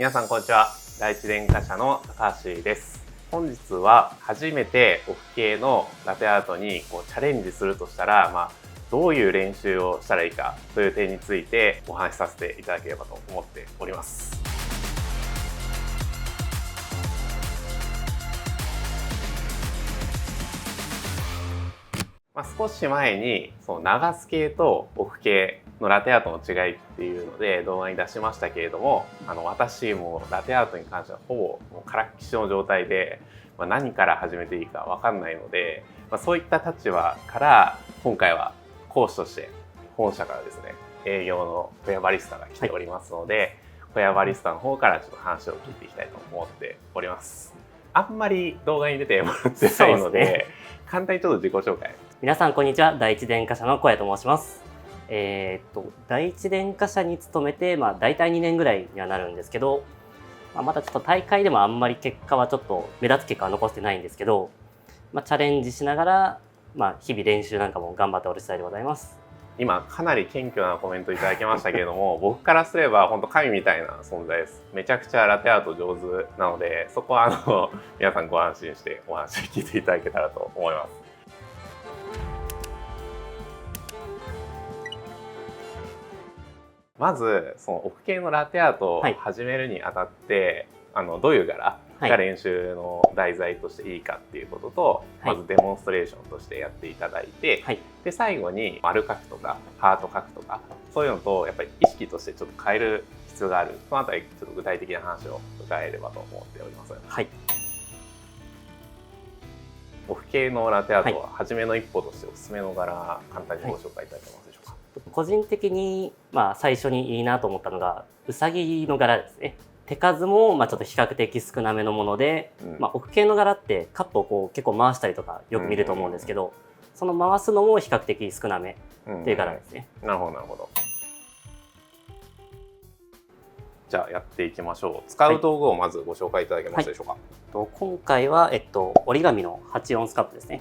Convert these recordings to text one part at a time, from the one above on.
皆さんこんにちは。第一電化社の高橋です。本日は初めてオフ系のラテアートにチャレンジするとしたら、どういう練習をしたらいいかという点についてお話しさせていただければと思っております。少し前に長ス系とオフ系のラテアートの違いっていうので動画に出しましたけれども、私もラテアートに関してはほぼからっきしの状態で、何から始めていいか分かんないので、そういった立場から今回は講師として本社からですね、営業の小屋バリスタが来ておりますので、小屋バリスタの方からちょっと話を聞いていきたいと思っております。あんまり動画に出てもらってないので、簡単にちょっと自己紹介。皆さんこんにちは。第一電化社の小谷と申します。第一電化社に勤めて、大体2年ぐらいにはなるんですけど、まだちょっと大会でもあんまり結果はちょっと目立つ結果は残してないんですけど、チャレンジしながら、日々練習なんかも頑張っておる次第でございます。今かなり謙虚なコメントいただきましたけれども僕からすれば本当神みたいな存在です。めちゃくちゃラテアート上手なので、そこは皆さんご安心してお話聞いていただけたらと思います。まずそのオフ系のラテアートを始めるにあたって、どういう柄が練習の題材としていいかっていうことと、まずデモンストレーションとしてやっていただいて、で最後に丸描くとかハート描くとかそういうのとやっぱり意識としてちょっと変える必要がある、そのあたりちょっと具体的な話を伺えればと思っております。オフ系のラテアートは初めの一歩としておすすめの柄、簡単にご紹介いただけますでしょうか。個人的に、最初にいいなと思ったのがうさぎの柄ですね。手数もちょっと比較的少なめのもので、オフ系の柄ってカップを結構回したりとかよく見ると思うんですけど、その回すのも比較的少なめっていう柄ですね。なるほどなるほど。じゃあやっていきましょう。使う道具をまずご紹介いただけますでしょうか。今回は、折り紙の8オンスカップですね。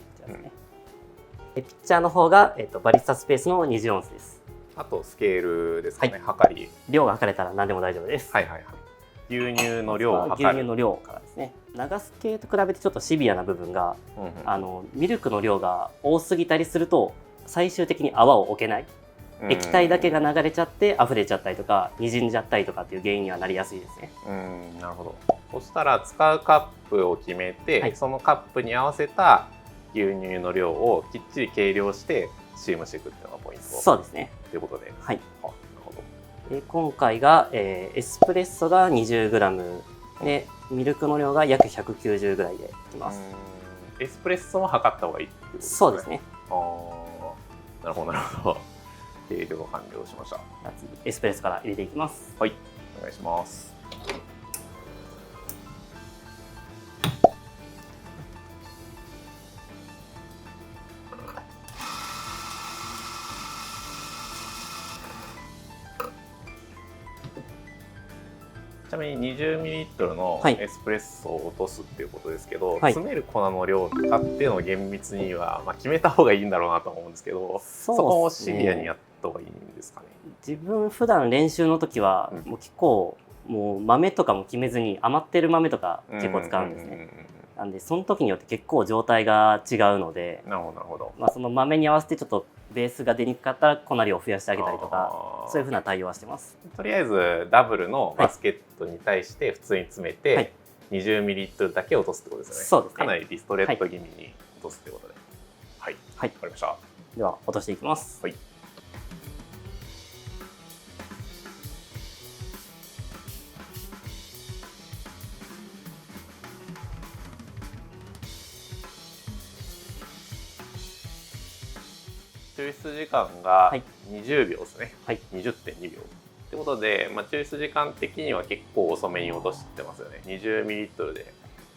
ピッチャーの方が、バリスタスペースの20オンスです。あとスケールですかね、測り。量が測れたら何でも大丈夫です。牛乳の量を測る。牛乳の量からですね。長ス系と比べてちょっとシビアな部分が、ミルクの量が多すぎたりすると最終的に泡を置けない。液体だけが流れちゃって溢れちゃったりとか滲んじゃったりとかっていう原因にはなりやすいですね。なるほど。そしたら使うカップを決めて、そのカップに合わせた牛乳の量をきっちり計量してチームしていくっていうのがポイント。そうですね。ということで。なるほど。今回が、エスプレッソが 20g でミルクの量が約190ぐらいでいきます。エスプレッソも測った方がいいってことですね。そうですね。なるほどなるほど。計量完了しました。次エスプレッソから入れていきます。はい、お願いします。ちなみに 20ml のエスプレッソを落とすっていうことですけど、詰める粉の量とかっていうのを厳密には、決めた方がいいんだろうなと思うんですけど、そこもシビアにやった方がいいんですかね。自分普段練習の時はもう結構もう豆とかも決めずに余ってる豆とか結構使うんですね。なんでその時によって結構状態が違うので、なるほどなるほど。その豆に合わせてちょっとベースが出にくかったら粉量を増やしてあげたりとか、そういうふうな対応はしてます。とりあえずダブルのバスケットに対して普通に詰めて 20ml だけ落とすってことですよね。そうですね。かなりリストレート気味に落とすってことで。はい、わかりました。では落としていきます。抽出時間が20秒ですね。20.2 秒。ってことで、抽出時間的には結構遅めに落としてますよね。20ml で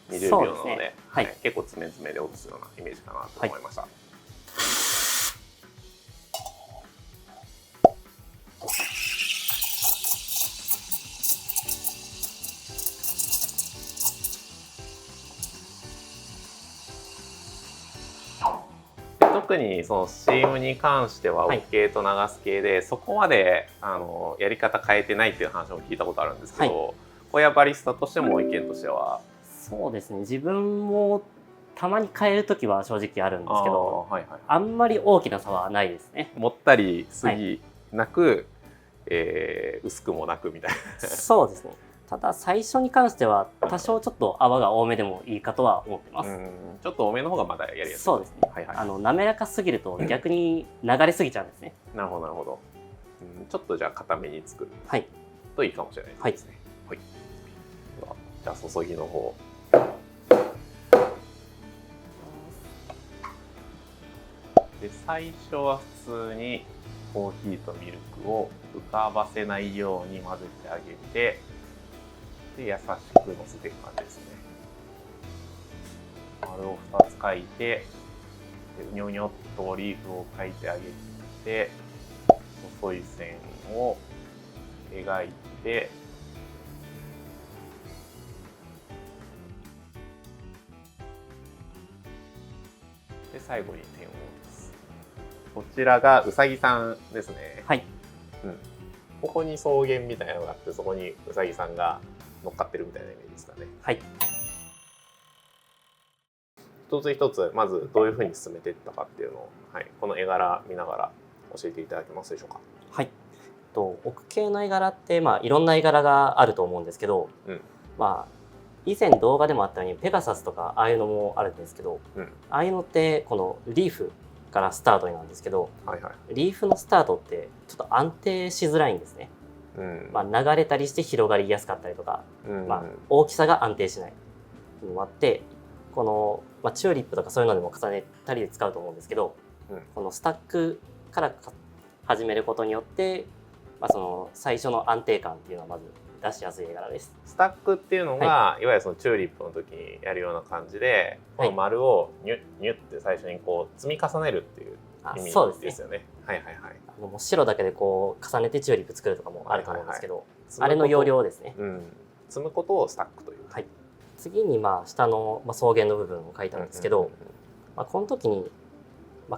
20秒なので、結構詰め詰めで落とすようなイメージかなと思いました。特にそのスチームに関しては OK と流す系でそこまでやり方変えてないっていう話も聞いたことあるんですけど、親バリスタとしても意見としては。そうですね、自分もたまに変える時は正直あるんですけど、はいはい、あんまり大きな差はないですね。もったりすぎなく、薄くもなくみたいな。そうですね。ただ最初に関しては多少ちょっと泡が多めでもいいかとは思ってます。ちょっと多めの方がまだやりやすい。そうですね。はいはい、滑らかすぎると逆に流れすぎちゃうんですね。なるほどなるほど。ちょっとじゃあ固めに作るといいかもしれないですね。はい。はい、じゃあ注ぎの方。で最初は普通にコーヒーとミルクを浮かばせないように混ぜてあげて、で優しくのせていく感じですね。丸を2つ描いて、でうにょうにょっとオリーブを描いてあげて、細い線を描いて、で最後に点を打つ。こちらがうさぎさんですね。はい。ここに草原みたいなのがあって、そこにうさぎさんが乗っかってるみたいなイメージですかね。はい。一つ一つまずどういうふうに進めていったかっていうのを、はい、この絵柄見ながら教えていただけますでしょうか。はい。奥系の絵柄っていろんな絵柄があると思うんですけど、以前動画でもあったようにペガサスとかああいうのもあるんですけど、ああいうのってこのリーフからスタートなんですけど、リーフのスタートってちょっと安定しづらいんですね。流れたりして広がりやすかったりとか、大きさが安定しないのもあって、この、チューリップとかそういうのでも重ねたりで使うと思うんですけど、このスタックから始めることによって、その最初の安定感っていうのはまず出しやすい絵柄です。スタックっていうのが、いわゆるそのチューリップの時にやるような感じで、この丸をニュッニュッって最初にこう積み重ねるっていう意味ですよね。はいはいはい。もう白だけでこう重ねてチューリップ作るとかもあると思うんですけど、あれの要領ですね。積むことをスタックという。はい。次に下の草原の部分を描いたんですけど、この時に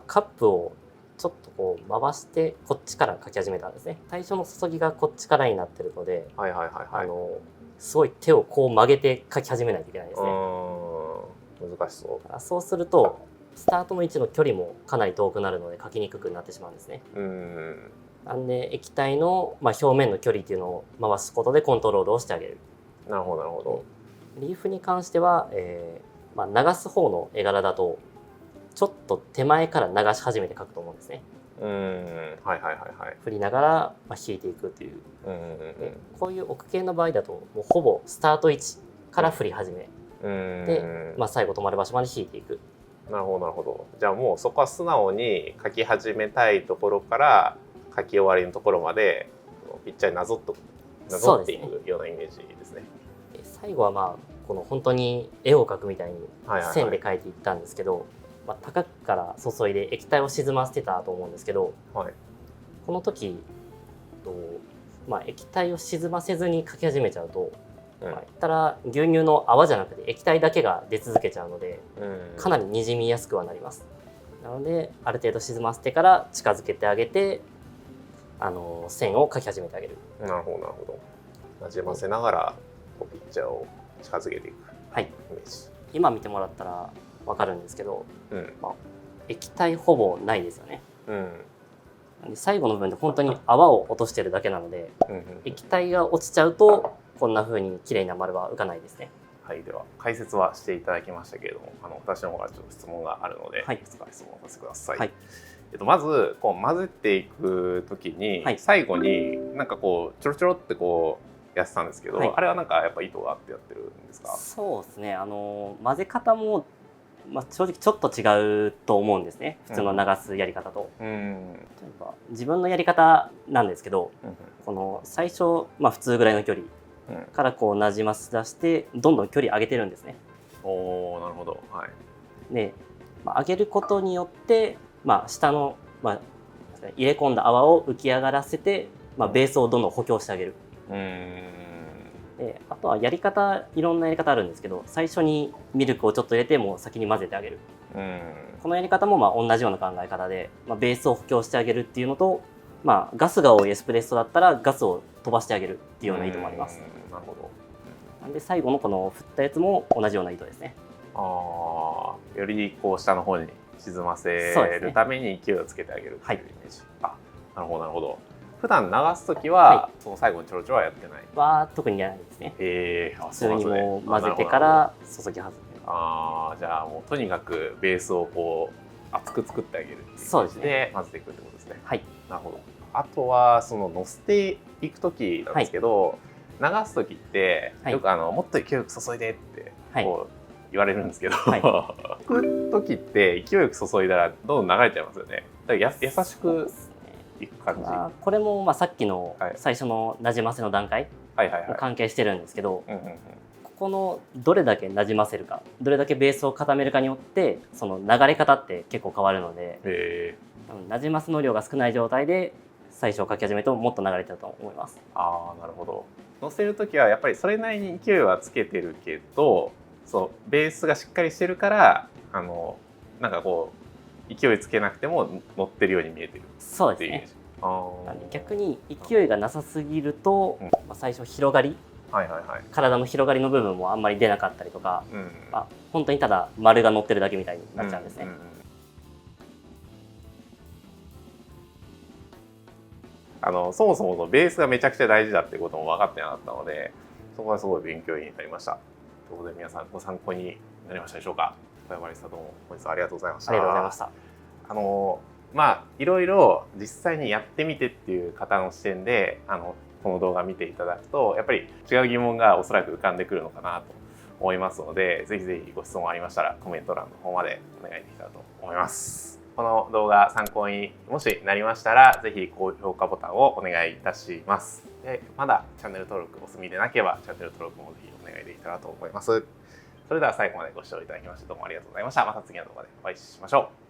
カップをちょっとこう回してこっちから描き始めたんですね。最初の注ぎがこっちからになってるので、すごい手をこう曲げて描き始めないといけないですね。難しそう。そうするとスタートの位置の距離もかなり遠くなるので描きにくくなってしまうんですね。なんで液体の表面の距離っていうのを回すことでコントロールをしてあげる。なるほどなるほど。リーフに関しては、流す方の絵柄だとちょっと手前から流し始めて描くと思うんですね。振りながら引いていくという。こういう奥系の場合だともうほぼスタート位置から振り始めで、最後止まる場所まで引いていく。なるほどなるほど。じゃあもうそこは素直に描き始めたいところから描き終わりのところまでぴっちゃりなぞっていくようなイメージですね。最後はこの本当に絵を描くみたいに線で描いていったんですけど、高くから注いで液体を沈ませてたと思うんですけど、この時液体を沈ませずに描き始めちゃうと、言ったら牛乳の泡じゃなくて液体だけが出続けちゃうので、かなりにじみやすくはなります。なのである程度沈ませてから近づけてあげて線を描き始めてあげる。なるほどなるほど。なじませながらピッチャーを近づけていくイメージ。今見てもらったら分かるんですけど、液体ほぼないですよね。で最後の部分で本当に泡を落としてるだけなので、液体が落ちちゃうとこんな風に綺麗な丸は浮かないですね。はい、では解説はしていただきましたけれども、私の方からちょっと質問があるので、いくつか質問させてください。まずこう混ぜていく時に、最後になんかこうちょろちょろってこうやってたんですけど、あれはなんかやっぱ意図があってやってるんですか？そうですね。混ぜ方も正直ちょっと違うと思うんですね。普通の流すやり方と。例えば自分のやり方なんですけど、この最初普通ぐらいの距離からこうなじませ出してどんどん距離上げてるんですね。なるほど。で、上げることによって下の入れ込んだ泡を浮き上がらせてベースをどんどん補強してあげる。であとはやり方いろんなやり方あるんですけど、最初にミルクをちょっと入れてもう先に混ぜてあげる。このやり方も同じような考え方で、ベースを補強してあげるっていうのと、ガスが多いエスプレッソだったらガスを飛ばしてあげるっていうような意図もあります。なるほど。なんで最後のこの振ったやつも同じような意図ですね。ああ、よりこう下の方に沈ませるために勢いをつけてあげるっていうイメージ。あ、なるほどなるほど。普段流すときは、その最後にちょろちょろはやってない。は特にやらないですね。あ、普通にもう混ぜてから注ぎ外す。ああ、じゃあもうとにかくベースをこう厚く作ってあげるっていう感じで混ぜていくってことですね。はい。なるほど。あとはその乗せていくときなんですけど、流すときってよくもっと勢いよく注いでってこう言われるんですけど、置くときって勢いよく注いだらどんどん流れちゃいますよね。だから優しくいく感じ。これもさっきの最初のなじませの段階も関係してるんですけど、ここのどれだけなじませるか、どれだけベースを固めるかによってその流れ方って結構変わるので、なじませの量が少ない状態で最初書き始めるともっと流れてると思います。ああ、なるほど。乗せるときはやっぱりそれなりに勢いはつけてるけど、そうベースがしっかりしてるからなんかこう勢いつけなくても乗ってるように見えてる。そうですね。逆に勢いがなさすぎると、最初広がり、体の広がりの部分もあんまり出なかったりとか、本当にただ丸が乗ってるだけみたいになっちゃうんですね。そもそものベースがめちゃくちゃ大事だっていうことも分かってなかったので、そこはすごい勉強になりました。ということで皆さんご参考になりましたでしょうか。小山リスタどうも本日はありがとうございました。ありがとうございました。いろいろ実際にやってみてっていう方の視点でこの動画見ていただくとやっぱり違う疑問がおそらく浮かんでくるのかなと思いますので、ぜひぜひご質問ありましたらコメント欄の方までお願いできたらと思います。この動画参考にもしなりましたら、ぜひ高評価ボタンをお願いいたします。で、まだチャンネル登録お済みでなければチャンネル登録もぜひお願いできたらと思います。それでは最後までご視聴いただきましてどうもありがとうございました。また次の動画でお会いしましょう。